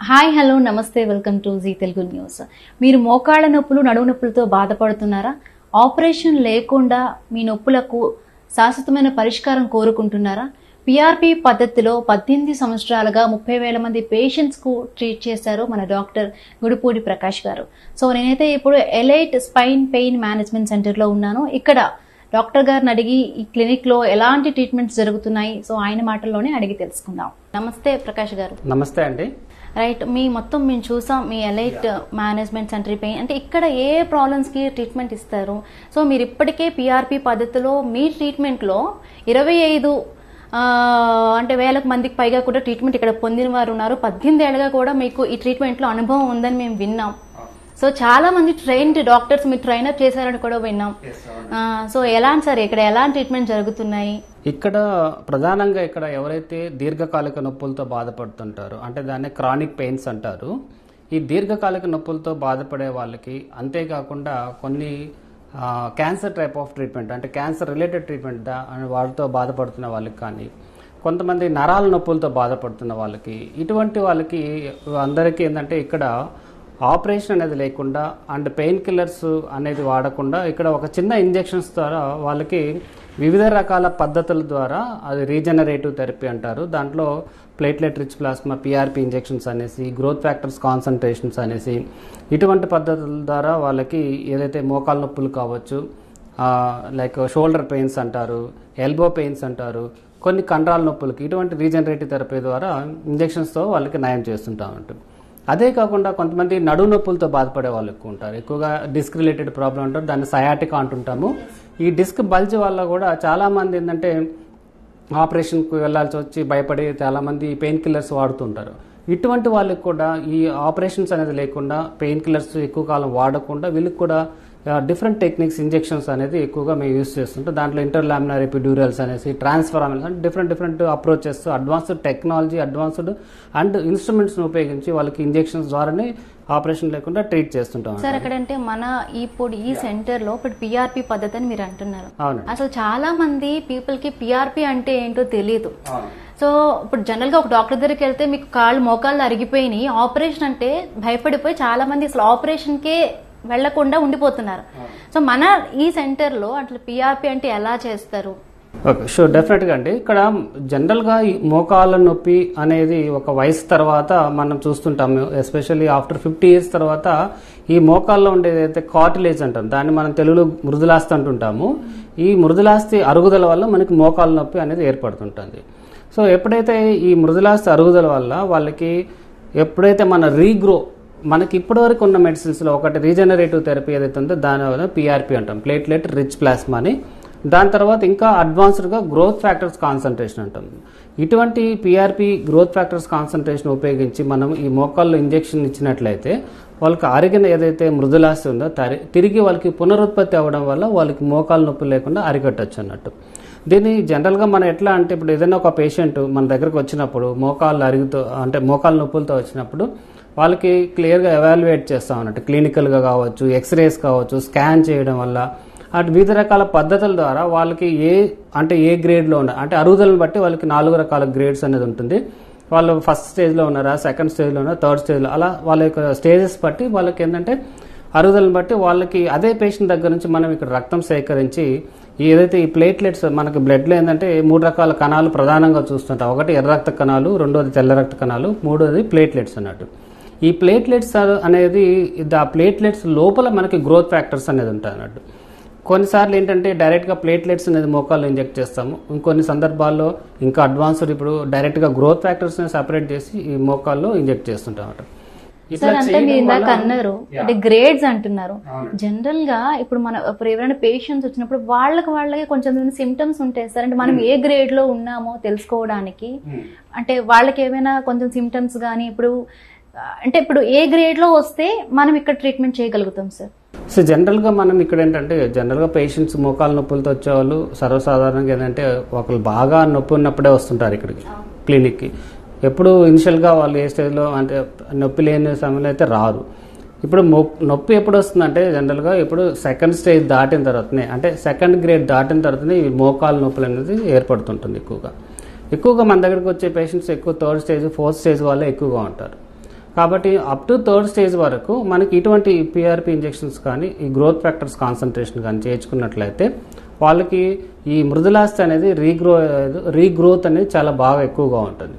Hi hello నమస్తే welcome to Zee Telugu News. మీరు మోకాళ్ళ నొప్పులు నడుము నొప్పులతో బాధపడుతున్నారా? ఆపరేషన్ లేకుండా మీ నొప్పులకు శాశ్వతమైన పరిష్కారం కోరుకుంటున్నారా? పిఆర్పి పద్ధతిలో 18 సంవత్సరాలుగా 30,000 మంది పేషెంట్స్ కు ట్రీట్ చేశారు మన డాక్టర్ గుడిపూడి ప్రకాష్ గారు. సో నేనైతే ఇప్పుడు elite spine pain management centre లో ఉన్నాను. ఇక్కడ డాక్టర్ గారిని అడిగి ఈ క్లినిక్ లో ఎలాంటి ట్రీట్మెంట్స్ జరుగుతున్నాయి, సో ఆయన మాటల్లోనే అడిగి తెలుసుకుందాం. నమస్తే ప్రకాష్ గారు. నమస్తే అండి. రైట్, మేము చూసాం మీ ఎలైట్ మేనేజ్మెంట్ సెంటర్ పెయిన్ అంటే ఇక్కడ ఏ ప్రాబ్లమ్స్ కి ట్రీట్మెంట్ ఇస్తారు. సో మీరు ఇప్పటికే పిఆర్పి పద్ధతిలో మీ ట్రీట్మెంట్ లో 25 అంటే 1,000 మందికి పైగా కూడా ట్రీట్మెంట్ ఇక్కడ పొందిన వారు ఉన్నారు. 18 ఏళ్ళుగా కూడా మీకు ఈ ట్రీట్మెంట్ లో అనుభవం ఉందని మేము విన్నాం. సో చాలా మంది ట్రైన్డ్ డాక్టర్స్ మీరు ట్రైనర్ చేశారని కూడా విన్నాం. సో ఎలాంటి సార్ ఇక్కడ ఎలాంటి ట్రీట్మెంట్ జరుగుతున్నాయి? ఇక్కడ ప్రధానంగా ఇక్కడ ఎవరైతే దీర్ఘకాలిక నొప్పులతో బాధపడుతుంటారో అంటే దాన్ని క్రానిక్ పెయిన్స్ అంటారు. ఈ దీర్ఘకాలిక నొప్పులతో బాధపడే వాళ్ళకి, అంతేకాకుండా కొన్ని క్యాన్సర్ టైప్ ఆఫ్ ట్రీట్మెంట్ అంటే క్యాన్సర్ రిలేటెడ్ ట్రీట్మెంట్ వాటితో బాధపడుతున్న వాళ్ళకి, కానీ కొంతమంది నరాల నొప్పులతో బాధపడుతున్న వాళ్ళకి, ఇటువంటి వాళ్ళకి అందరికీ ఏంటంటే ఇక్కడ ఆపరేషన్ అనేది లేకుండా అండ్ పెయిన్ కిల్లర్స్ అనేది వాడకుండా ఇక్కడ ఒక చిన్న ఇంజెక్షన్స్ ద్వారా వాళ్ళకి వివిధ రకాల పద్ధతుల ద్వారా, అది రీజనరేటివ్ థెరపీ అంటారు, దాంట్లో platelet rich plasma, PRP injections అనేసి, గ్రోత్ ఫ్యాక్టర్స్ కాన్సన్ట్రేషన్స్ అనేసి, ఇటువంటి పద్ధతుల ద్వారా వాళ్ళకి ఏదైతే మోకాలు నొప్పులు కావచ్చు, లైక్ షోల్డర్ పెయిన్స్ అంటారు, ఎల్బో పెయిన్స్ అంటారు, కొన్ని కండరాల నొప్పులకి ఇటువంటి రీజనరేటివ్ థెరపీ ద్వారా ఇంజెక్షన్స్తో వాళ్ళకి నయం చేస్తుంటా ఉంటాం. అదే కాకుండా కొంతమంది నడుము నొప్పులతో బాధపడే వాళ్ళు ఎక్కువ ఉంటారు. ఎక్కువగా డిస్క్ రిలేటెడ్ ప్రాబ్లం అంటారు, దాన్ని సయాటికా అంటుంటాము. ఈ డిస్క్ బల్జ్ వల్ల కూడా చాలామంది ఏంటంటే ఆపరేషన్కు వెళ్లాల్సి వచ్చి భయపడి చాలామంది పెయిన్ కిల్లర్స్ వాడుతుంటారు. ఇటువంటి వాళ్ళకి కూడా ఈ ఆపరేషన్స్ అనేది లేకుండా పెయిన్ కిల్లర్స్ ఎక్కువ కాలం వాడకుండా వీళ్ళకి కూడా డిఫరెంట్ టెక్నిక్స్, ఇంజెక్షన్స్ అనేది ఎక్కువగా మేము యూజ్ చేస్తుంటాం. దాంట్లో ఇంటర్లామినర్ ఎపిడ్యూరల్స్ అనేసి, ట్రాన్స్ఫరామినల్స్ అంటే different approaches, advanced technology, advanced and ఇన్స్ట్రుమెంట్స్ని ఉపయోగించి వాళ్ళకి ఇంజెక్షన్స్ ద్వారానే ఆపరేషన్ లేకుండా ట్రీట్ చేస్తుంటాం. సార్ ఎక్కడంటే మన ఇప్పుడు ఈ సెంటర్ లో ఇప్పుడు పిఆర్పి పద్ధతి అని మీరు అంటున్నారు. అవును. అసలు చాలా మంది పీపుల్ కి పిఆర్పి అంటే ఏంటో తెలియదు. సో ఇప్పుడు జనరల్ గా ఒక డాక్టర్ దగ్గరికి వెళ్తే మీకు కాళ్ళు మోకాళ్ళు అరిగిపోయినాయి, ఆపరేషన్ అంటే భయపడిపోయి చాలా మంది అసలు ఆపరేషన్ కే వెళ్లకుండా ఉండిపోతున్నారు. సో మన ఈ సెంటర్ లో అట్లా పిఆర్పి అంటే ఎలా చేస్తారు? ఓకే, షూర్, డెఫినెట్గా అండి. ఇక్కడ జనరల్గా ఈ మోకాళ్ళ నొప్పి అనేది ఒక వయసు తర్వాత మనం చూస్తుంటాము. ఎస్పెషల్లీ ఆఫ్టర్ 50 years తర్వాత ఈ మోకాల్లో ఉండేది అయితే కార్టిలేజ్ అంటాం, దాన్ని మనం తెలుగులో మృదులాస్తి అంటుంటాము. ఈ మృదులాస్తి అరుగుదల వల్ల మనకి మోకాళ్ళ నొప్పి అనేది ఏర్పడుతుంటుంది. సో ఎప్పుడైతే ఈ మృదులాస్తి అరుగుదల వల్ల వాళ్ళకి ఎప్పుడైతే మన రీగ్రో, మనకి ఇప్పటివరకు ఉన్న మెడిసిన్స్లో ఒకటి రీజనరేటివ్ థెరపీ ఏదైతే ఉందో దాని పిఆర్పి అంటాం, ప్లేట్లెట్ రిచ్ ప్లాస్మా అని. దాని తర్వాత ఇంకా అడ్వాన్స్డ్గా గ్రోత్ ఫ్యాక్టర్స్ కాన్సన్ట్రేషన్ అంటాం. ఇటువంటి పిఆర్పి గ్రోత్ ఫ్యాక్టర్స్ కాన్సన్ట్రేషన్ ఉపయోగించి మనం ఈ మోకాల్లో ఇంజెక్షన్ ఇచ్చినట్లయితే వాళ్ళకి అరిగిన ఏదైతే మృదులాస్తి ఉందో తిరిగి వాళ్ళకి పునరుత్పత్తి అవ్వడం వల్ల వాళ్ళకి మోకాలు నొప్పి లేకుండా అరికట్టచ్చు అన్నట్టు. దీన్ని జనరల్గా మనం ఎట్లా అంటే ఇప్పుడు ఏదైనా ఒక పేషెంట్ మన దగ్గరకు వచ్చినప్పుడు మోకాలు నొప్పులతో వచ్చినప్పుడు వాళ్ళకి క్లియర్గా ఎవాల్యుయేట్ చేస్తాం అన్నట్టు. క్లినికల్గా కావచ్చు, ఎక్స్రేస్ కావచ్చు, స్కాన్ చేయడం వల్ల అటు వివిధ రకాల పద్ధతుల ద్వారా వాళ్ళకి ఏ గ్రేడ్లో ఉన్న అంటే అరుగుదలను బట్టి వాళ్ళకి 4 రకాల గ్రేడ్స్ అనేది ఉంటుంది. వాళ్ళు ఫస్ట్ స్టేజ్లో ఉన్నారా, సెకండ్ స్టేజ్లో ఉన్నారా, థర్డ్ స్టేజ్లో, అలా వాళ్ళ యొక్క స్టేజెస్ బట్టి వాళ్ళకి ఏంటంటే అరుగుదలను బట్టి వాళ్ళకి అదే పేషెంట్ దగ్గర నుంచి మనం ఇక్కడ రక్తం సేకరించి ఏదైతే ఈ ప్లేట్లెట్స్ మనకి బ్లడ్లో ఏంటంటే 3 రకాల కణాలు ప్రధానంగా చూస్తుంటాం. ఒకటి ఎర్ర రక్త కణాలు, రెండోది తెల్ల రక్త కణాలు, మూడోది ప్లేట్లెట్స్ అన్నట్టు. ఈ ప్లేట్లెట్స్ అనేది ఆ ప్లేట్లెట్స్ లోపల మనకి గ్రోత్ ఫ్యాక్టర్స్ అనేది ఉంటాయి అన్నట్టు. కొన్నిసార్లు ఏంటంటే డైరెక్ట్గా ప్లేట్లెట్స్ అనేది మోకాల్లో ఇంజెక్ట్ చేస్తాము. ఇంకొన్ని సందర్భాల్లో ఇంకా అడ్వాన్స్డ్ ఇప్పుడు డైరెక్ట్గా గ్రోత్ ఫ్యాక్టర్స్ సెపరేట్ చేసి ఈ మోకాల్లో ఇంజెక్ట్ చేస్తుంటాం అన్నమాట. అంటే మీరు ఇందాక అన్నారు అంటే గ్రేడ్స్ అంటున్నారు. జనరల్ గా ఇప్పుడు ఎవరైనా పేషెంట్స్ వచ్చినప్పుడు వాళ్ళకి కొంచెం సిమ్టమ్స్ ఉంటాయి సార్. అంటే మనం ఏ గ్రేడ్ లో ఉన్నామో తెలుసుకోవడానికి అంటే వాళ్ళకి ఏమైనా కొంచెం సిమ్టమ్స్ కానీ ఇప్పుడు ఏ గ్రేడ్ లో వస్తే మనం ఇక్కడ ట్రీట్మెంట్ చేయగలుగుతాం సార్? సో జనరల్గా మనం ఇక్కడ ఏంటంటే జనరల్గా పేషెంట్స్ మోకాలు నొప్పులతో వచ్చేవాళ్ళు సర్వసాధారణంగా ఏంటంటే ఒకళ్ళు బాగా నొప్పి ఉన్నప్పుడే వస్తుంటారు ఇక్కడికి క్లినిక్కి. ఎప్పుడు ఇనిషియల్గా వాళ్ళు ఏ స్టేజ్లో అంటే నొప్పి లేని సమయంలో అయితే రారు. ఇప్పుడు నొప్పి ఎప్పుడు వస్తుందంటే జనరల్గా ఇప్పుడు సెకండ్ స్టేజ్ దాటిన తర్వాతనే, అంటే సెకండ్ గ్రేడ్ దాటిన తర్వాతనే ఈ మోకాలు నొప్పులు అనేది ఏర్పడుతుంటుంది. ఎక్కువగా మన దగ్గరికి వచ్చే పేషెంట్స్ ఎక్కువ థర్డ్ స్టేజ్, ఫోర్త్ స్టేజ్ వాళ్ళే ఎక్కువగా ఉంటారు. కాబట్టి అప్ టు థర్డ్ స్టేజ్ వరకు మనకి ఇటువంటి పిఆర్పి ఇంజెక్షన్స్ కానీ ఈ గ్రోత్ ఫ్యాక్టర్స్ కాన్సన్ట్రేషన్ కానీ చేర్చుకున్నట్లయితే వాళ్ళకి ఈ మృదులాస్థి అనేది రీగ్రోత్ అనేది చాలా బాగా ఎక్కువగా ఉంటుంది.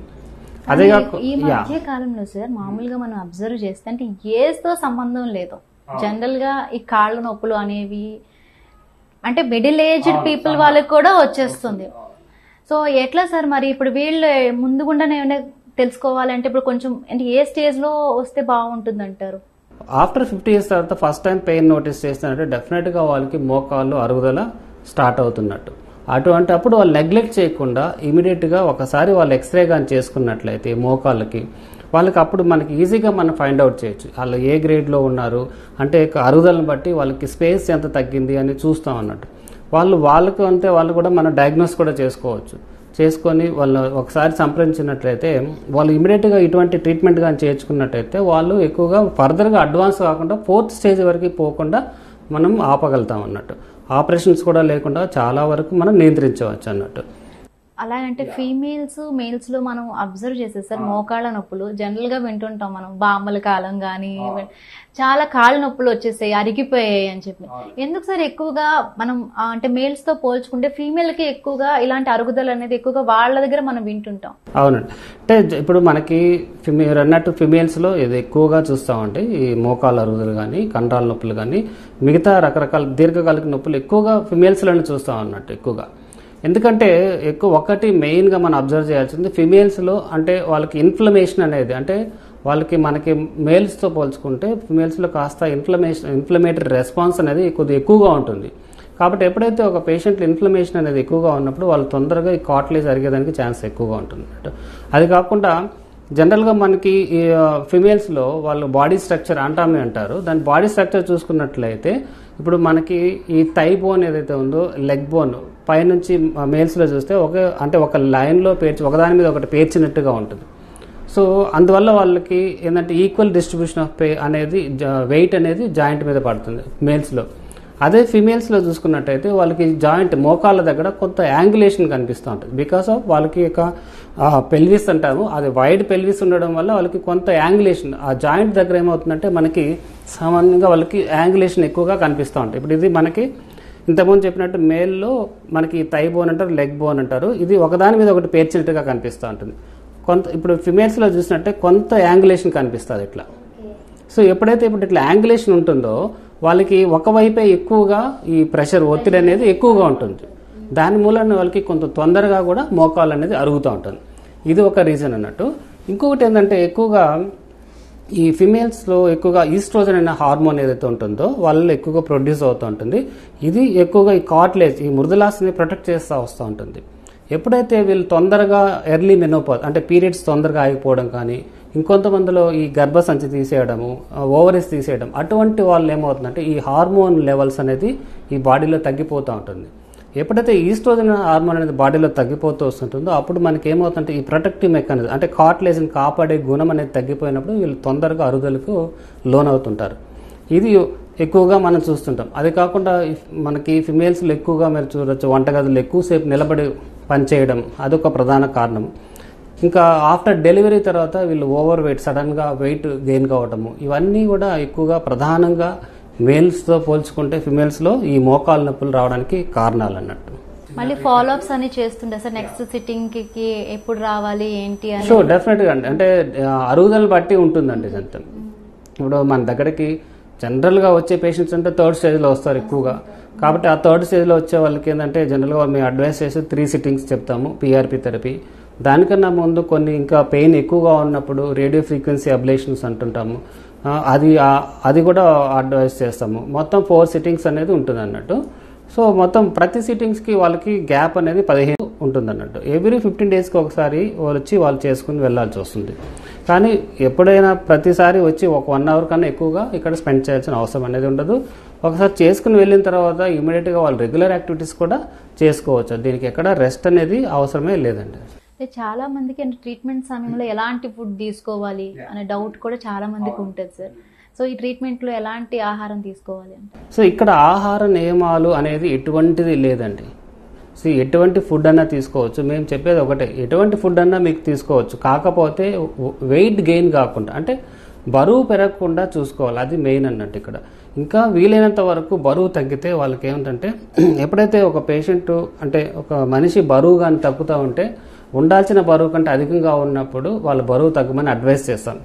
అదే ఈ మధ్య కాలంలో సార్ మామూలుగా మనం అబ్జర్వ్ చేస్తే అంటే ఏజ్ తో సంబంధం లేదు, జనరల్ గా ఈ కాళ్ళ నొప్పులు అనేవి అంటే మిడిల్ ఏజ్డ్ పీపుల్ వాళ్ళకి కూడా వచ్చేస్తుంది. సో ఎట్లా సార్ మరి ఇప్పుడు వీళ్ళు ముందుగుండానే ఏమైనా తెలుసుకోవాలంటే ఇప్పుడు కొంచెం అంటే ఏ స్టేజ్ లో వస్తే బాగుంటుంది అంటారు? ఆఫ్టర్ 50 years తర్వాత ఫస్ట్ టైం పెయిన్ నోటీస్ చేస్తారంటే డెఫినెట్ గా వాళ్ళకి మోకాళ్ళు అరుగుదల స్టార్ట్ అవుతున్నట్టు. అటువంటి అప్పుడు వాళ్ళు నెగ్లెక్ట్ చేయకుండా ఇమీడియట్ గా ఒకసారి వాళ్ళు ఎక్స్రే కానీ చేసుకున్నట్లయితే మోకాళ్ళకి వాళ్ళకి అప్పుడు మనకి ఈజీగా మనం ఫైండ్ అవుట్ చేయొచ్చు వాళ్ళు ఏ గ్రేడ్ లో ఉన్నారు, అంటే అరుగుదలను బట్టి వాళ్ళకి స్పేస్ ఎంత తగ్గింది అని చూస్తాం అన్నట్టు. వాళ్ళకు అంటే వాళ్ళు కూడా మనం డయాగ్నోస్ కూడా చేసుకోవచ్చు. చేసుకొని వాళ్ళు ఒకసారి సంప్రదించినట్లయితే వాళ్ళు ఇమీడియట్గా ఇటువంటి ట్రీట్మెంట్ కానీ చేర్చుకున్నట్టయితే వాళ్ళు ఎక్కువగా ఫర్దర్గా అడ్వాన్స్ కాకుండా 4th స్టేజ్ వరకు పోకుండా మనం ఆపగలుగుతాం అన్నట్టు. ఆపరేషన్స్ కూడా లేకుండా చాలా వరకు మనం నియంత్రించవచ్చు అన్నట్టు. అలా అంటే ఫీమేల్స్ మేల్స్ లో మనం అబ్జర్వ్ చేసే సార్ మోకాళ్ళ నొప్పులు జనరల్ గా వింటుంటాం మనం, బామ్మల కాలం గానీ చాలా కాళ్ళ నొప్పులు వచ్చేసాయి, అరిగిపోయాయి అని చెప్పి. ఎందుకు సార్ ఎక్కువగా మనం అంటే మేల్స్ తో పోల్చుకుంటే ఫీమేల్ కి ఎక్కువగా ఇలాంటి అరుగుదల అనేది ఎక్కువగా వాళ్ళ దగ్గర మనం వింటుంటాం? అవునండి, అంటే ఇప్పుడు మనకి అన్నట్టు ఫిమేల్స్ లో ఇది ఎక్కువగా చూస్తామంటే ఈ మోకాళ్ళ అరుగుదల కానీ కండరాల నొప్పులు కానీ మిగతా రకరకాల దీర్ఘకాలిక నొప్పులు ఎక్కువగా ఫిమేల్స్ లోనే చూస్తాం అన్నట్టు ఎక్కువగా. ఎందుకంటే ఒకటి మెయిన్ గా మనం అబ్జర్వ్ చేయాల్సింది ఫిమేల్స్ లో అంటే వాళ్ళకి ఇన్ఫ్లమేషన్ అనేది అంటే వాళ్ళకి మనకి మేల్స్ తో పోల్చుకుంటే ఫిమేల్స్ లో కాస్త ఇన్ఫ్లమేటరీ రెస్పాన్స్ అనేది కొద్దిగా ఎక్కువగా ఉంటుంది. కాబట్టి ఎప్పుడైతే ఒక పేషెంట్ ఇన్ఫ్లమేషన్ అనేది ఎక్కువగా ఉన్నప్పుడు వాళ్ళు తొందరగా ఈ కార్టిలేజ్ అరిగేదానికి ఛాన్స్ ఎక్కువగా ఉంటుంది. అది కాకుండా జనరల్గా మనకి ఫిమేల్స్ లో వాళ్ళు బాడీ స్ట్రక్చర్ అంటామే అంటారు, దాని బాడీ స్ట్రక్చర్ చూసుకున్నట్లయితే ఇప్పుడు మనకి ఈ థై బోన్ ఏదైతే ఉందో లెగ్ బోన్ పైనుంచి మేల్స్ లో చూస్తే ఒక లైన్ లో పేర్చి ఒకదాని మీద ఒకటి పేర్చినట్టుగా ఉంటుంది. సో అందువల్ల వాళ్ళకి ఏంటంటే ఈక్వల్ డిస్ట్రిబ్యూషన్ ఆఫ్ అనేది వెయిట్ అనేది జాయింట్ మీద పడుతుంది మేల్స్ లో. అదే ఫిమేల్స్ లో చూసుకున్నట్టయితే వాళ్ళకి జాయింట్ మోకాళ్ళ దగ్గర కొంత యాంగులేషన్ కనిపిస్తూ ఉంటుంది. బికాస్ ఆఫ్ వాళ్ళకి పెల్విస్ అంటాము, అది వైడ్ పెల్విస్ ఉండడం వల్ల వాళ్ళకి కొంత యాంగులేషన్ ఆ జాయింట్ దగ్గర ఏమవుతుందంటే మనకి సామాన్యంగా వాళ్ళకి యాంగులేషన్ ఎక్కువగా కనిపిస్తూ ఉంటుంది. ఇప్పుడు ఇది మనకి ఇంతకుముందు చెప్పినట్టు మేల్లో మనకి థై బోన్ అంటారు, లెగ్ బోన్ అంటారు, ఇది ఒకదాని మీద ఒకటి పేర్చినట్టుగా కనిపిస్తూ ఉంటుంది. ఇప్పుడు ఫిమేల్స్ లో చూసినట్టే కొంత యాంగులేషన్ కనిపిస్తుంది ఇట్లా. సో ఎప్పుడైతే ఇప్పుడు ఇట్లా యాంగులేషన్ ఉంటుందో వాళ్ళకి ఒకవైపే ఎక్కువగా ఈ ప్రెషర్ ఒత్తిడి అనేది ఎక్కువగా ఉంటుంది. దాని మూలన వాళ్ళకి కొంత తొందరగా కూడా మోకాలు అనేది అరుగుతూ ఉంటుంది. ఇది ఒక రీజన్ అన్నట్టు. ఇంకొకటి ఏంటంటే ఎక్కువగా ఈ ఫిమేల్స్ లో ఎక్కువగా ఈస్ట్రోజన్ అనే హార్మోన్ ఏదైతే ఉంటుందో వాళ్ళలో ఎక్కువగా ప్రొడ్యూస్ అవుతూ ఉంటుంది. ఇది ఎక్కువగా ఈ కార్టిలేజ్ ఈ మృదులాస్థిని ప్రొటెక్ట్ చేస్తూ వస్తూ ఉంటుంది. ఎప్పుడైతే వీళ్ళు తొందరగా ఎర్లీ మెనోపాజ్ అంటే పీరియడ్స్ తొందరగా ఆగిపోవడం కానీ ఇంకొంతమందిలో ఈ గర్భసంచి తీసేయడము, ఓవరీస్ తీసేయడం, అటువంటి వాళ్ళు ఏమవుతుందంటే ఈ హార్మోన్ లెవెల్స్ అనేది ఈ బాడీలో తగ్గిపోతూ ఉంటుంది. ఎప్పుడైతే ఈస్ట్రోజన్ హార్మోన్ అనేది బాడీలో తగ్గిపోతూ వస్తుంటుందో అప్పుడు మనకి ఏమవుతుందంటే ఈ ప్రొటెక్టివ్ మెకానిజం అంటే కార్టిలేజ్ని కాపాడే గుణం అనేది తగ్గిపోయినప్పుడు వీళ్ళు తొందరగా అరుగుదలకు లోనవుతుంటారు. ఇది ఎక్కువగా మనం చూస్తుంటాం. అది కాకుండా మనకి ఫిమేల్స్లో ఎక్కువగా మీరు చూడొచ్చు వంటగదులు ఎక్కువసేపు నిలబడి పనిచేయడం అదొక ప్రధాన కారణం. ఇంకా ఆఫ్టర్ డెలివరీ తర్వాత వీళ్ళు ఓవర్ వెయిట్ సడన్గా వెయిట్ గెయిన్ కావటము ఇవన్నీ కూడా ఎక్కువగా ప్రధానంగా మేల్స్తో పోల్చుకుంటే ఫిమేల్స్లో ఈ మోకాలు నొప్పులు రావడానికి కారణాలు అన్నట్టు. మళ్ళీ ఫాలో అప్స్ అని చేస్తుండే సార్ నెక్స్ట్ సిట్టింగ్ కి ఎప్పుడు రావాలి ఏంటి అని? షూర్, డెఫినెట్గా అండి. అంటే అరుగుదల బట్టి ఉంటుందండి ఇదంతా. ఇప్పుడు మన దగ్గరికి జనరల్గా వచ్చే పేషెంట్స్ అంటే 3rd స్టేజ్లో వస్తారు ఎక్కువగా. కాబట్టి ఆ 3rd స్టేజ్లో వచ్చే వాళ్ళకి ఏంటంటే జనరల్గా మేము అడ్వైస్ చేసి 3 సిట్టింగ్స్ చెప్తాము పిఆర్పి థెరపీ. దానికన్నా ముందు కొన్ని ఇంకా పెయిన్ ఎక్కువగా ఉన్నప్పుడు రేడియో ఫ్రీక్వెన్సీ అబ్లేషన్స్ అంటుంటాము, అది కూడా అడ్వైస్ చేస్తాము. మొత్తం 4 సిట్టింగ్స్ అనేది ఉంటుంది అన్నట్టు. సో మొత్తం ప్రతి సిట్టింగ్స్కి వాళ్ళకి గ్యాప్ అనేది 15 ఉంటుంది అన్నట్టు. ఎవ్రీ 15 డేస్కి ఒకసారి వాళ్ళు చేసుకుని వెళ్లాల్సి వస్తుంది. కానీ ఎప్పుడైనా ప్రతిసారి వచ్చి ఒక 1 అవర్ కన్నా ఎక్కువగా ఇక్కడ స్పెండ్ చేయాల్సిన అవసరం అనేది ఉండదు. ఒకసారి చేసుకుని వెళ్ళిన తర్వాత ఇమీడియట్గా వాళ్ళు రెగ్యులర్ యాక్టివిటీస్ కూడా చేసుకోవచ్చు. దీనికి ఎక్కడ రెస్ట్ అనేది అవసరమే లేదండి. చాలా మందికి ట్రీట్మెంట్ సమయంలో ఎలాంటి ఫుడ్ తీసుకోవాలి అనే డౌట్ కూడా చాలా మందికి ఉంటుంది సార్. సో ఈ ట్రీట్మెంట్ లో ఎలాంటి ఆహారం తీసుకోవాలి అంటే? సో ఇక్కడ ఆహార నియమాలు అనేది ఎటువంటిది లేదండి. సో ఎటువంటి ఫుడ్ అన్నా తీసుకోవచ్చు. మేము చెప్పేది ఒకటే, ఎటువంటి ఫుడ్ అన్నా మీకు తీసుకోవచ్చు. కాకపోతే వెయిట్ గెయిన్ కాకుండా అంటే బరువు పెరగకుండా చూసుకోవాలి, అది మెయిన్ అన్నట్టు ఇక్కడ. ఇంకా వీలైనంత వరకు బరువు తగ్గితే వాళ్ళకి ఏమిటంటే ఎప్పుడైతే ఒక పేషెంట్ అంటే ఒక మనిషి బరువు కానీ తగ్గుతూ ఉంటే ఉండాల్సిన బరువు కంటే అధికంగా ఉన్నప్పుడు వాళ్ళ బరువు తగ్గమని అడ్వైస్ చేస్తాను.